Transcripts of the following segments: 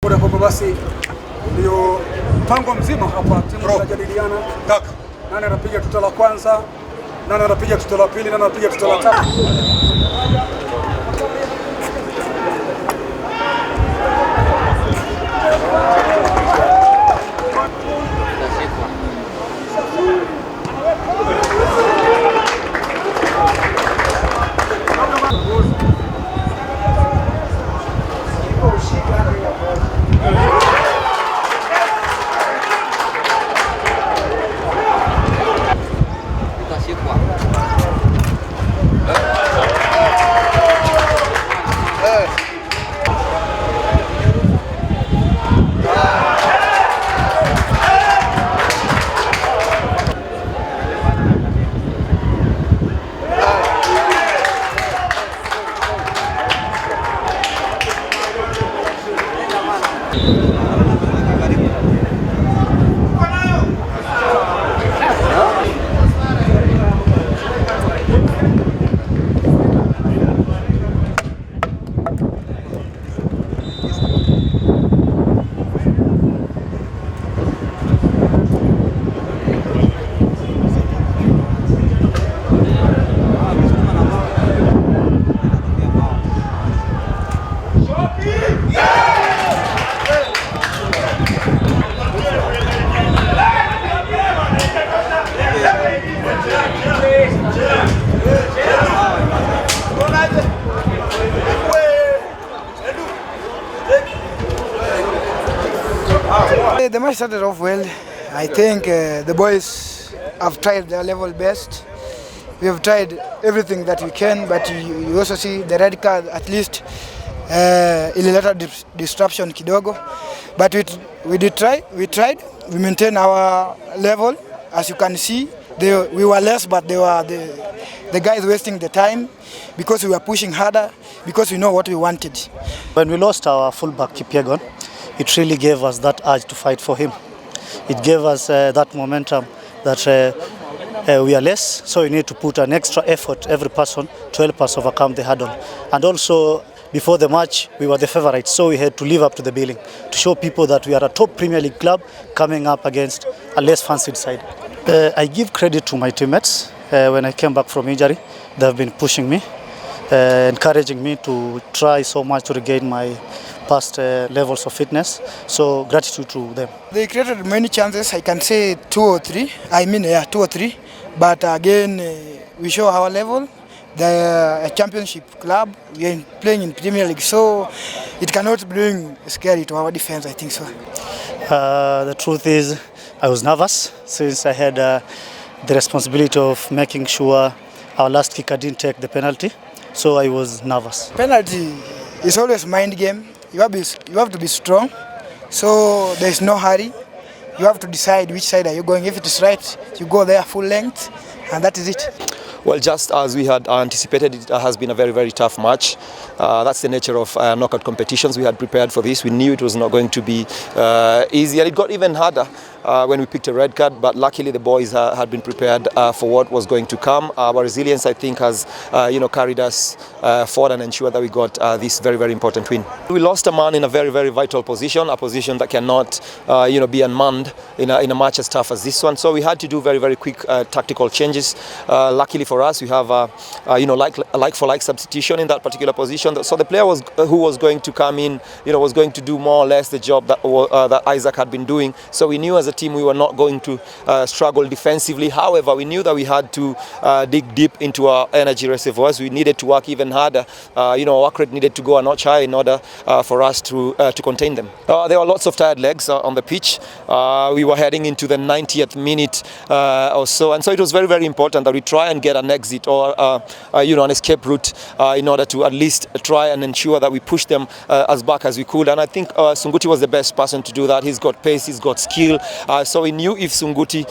Kwa basi ndio mpango mzima hapa, timu zinajadiliana nani anapiga tuta la kwanza, nani anapiga tuta la pili, nani anapiga tuta la tatu. The match started off well. I think the boys have tried their level best. We have tried everything that we can, but you also see the red card at least ilileta disruption kidogo. But we did try. We tried. We maintained our level. As you can see, we were less, but they were the guys wasting the time because we were pushing harder because we know what we wanted. When we lost our fullback Kipyegon, it really gave us that urge to fight for him. It gave us that momentum that we are less, so we need to put an extra effort, every person, to help us overcome the hurdle. And also, before the match, we were the favorites, so we had to live up to the billing, to show people that we are a top Premier League club coming up against a less fancied side. I give credit to my teammates. When I came back from injury, they have been pushing me, encouraging me to try so much to regain my past levels of fitness, so gratitude to them. They created many chances, I can say 2 or 3, two or three, but again we show our level. The championship club, we are playing in Premier League, so it cannot bring scary to our defense, I think so. The truth is, I was nervous since I had the responsibility of making sure our last kicker didn't take the penalty, so I was nervous. Penalty is always mind game. You have to be strong, so there is no hurry. You have to decide which side are you going. If it is right, you go there full length, and that is it. Well, just as we had anticipated, it has been a very, very tough match. That's the nature of knockout competitions. We had prepared for this. We knew it was not going to be easy, and it got even harder when we picked a red card, but luckily the boys had been prepared for what was going to come. Our resilience, I think, has carried us forward and ensured that we got this very, very important win. We lost a man in a very, very vital position, a position that cannot be unmanned in a match as tough as this one. So we had to do very, very quick tactical changes. Luckily for us, we have a like-for-like substitution in that particular position. So the player who was going to come in, was going to do more or less the job that Isaac had been doing. So we knew as a team we were not going to struggle defensively. However, we knew that we had to dig deep into our energy reservoirs. We needed to work even harder. Our work rate needed to go a notch higher in order for us to contain them. There were lots of tired legs on the pitch. We were heading into the 90th minute or so, and so it was very, very important that we try and get an exit or an escape route in order to at least try and ensure that we push them as back as we could. And I think Sunguti was the best person to do that. He's got pace, he's got skill, So we knew if Sunguti,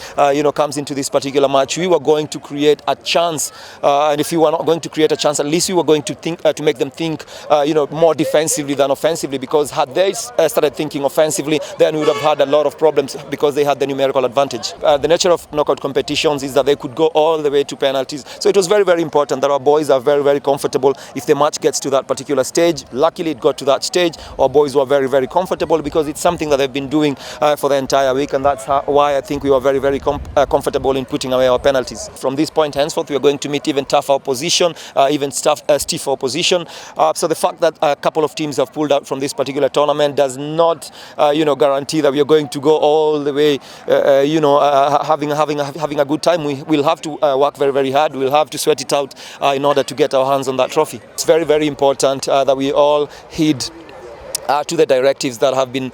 comes into this particular match, we were going to create a chance. And if we were not going to create a chance, at least we were going to think to make them think, more defensively than offensively. Because had they started thinking offensively, then we would have had a lot of problems because they had the numerical advantage. The nature of knockout competitions is that they could go all the way to penalties. So it was very, very important that our boys are very, very comfortable if the match gets to that particular stage. Luckily, it got to that stage. Our boys were very, very comfortable because it's something that they've been doing for the entire week, and that's why I think we were very, very comfortable in putting away our penalties. From this point henceforth, we are going to meet even tougher opposition, even stiff opposition. So the fact that a couple of teams have pulled out from this particular tournament does not, guarantee that we are going to go all the way, having a good time. We will have to work very, very hard. We'll have to sweat it out in order to get our hands on that trophy. It's very, very important that we all heed to the directives that have been,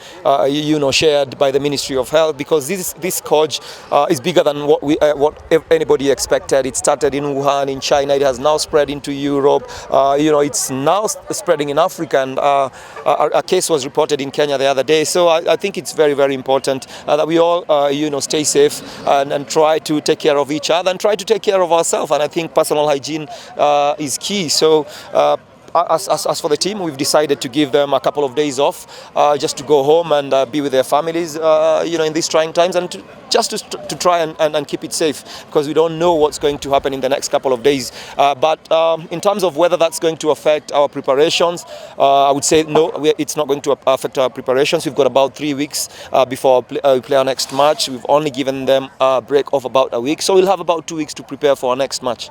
shared by the Ministry of Health, because this scourge is bigger than what anybody expected. It started in Wuhan, in China. It has now spread into Europe. It's now spreading in Africa, and a case was reported in Kenya the other day. So I think it's very, very important that we all, stay safe and try to take care of each other and try to take care of ourselves. And I think personal hygiene is key. So. As for the team, we've decided to give them a couple of days off just to go home and be with their families, in these trying times, and to try and keep it safe, because we don't know what's going to happen in the next couple of days. But in terms of whether that's going to affect our preparations, I would say no, it's not going to affect our preparations. We've got about 3 weeks before we play our next match. We've only given them a break of about a week, so we'll have about 2 weeks to prepare for our next match.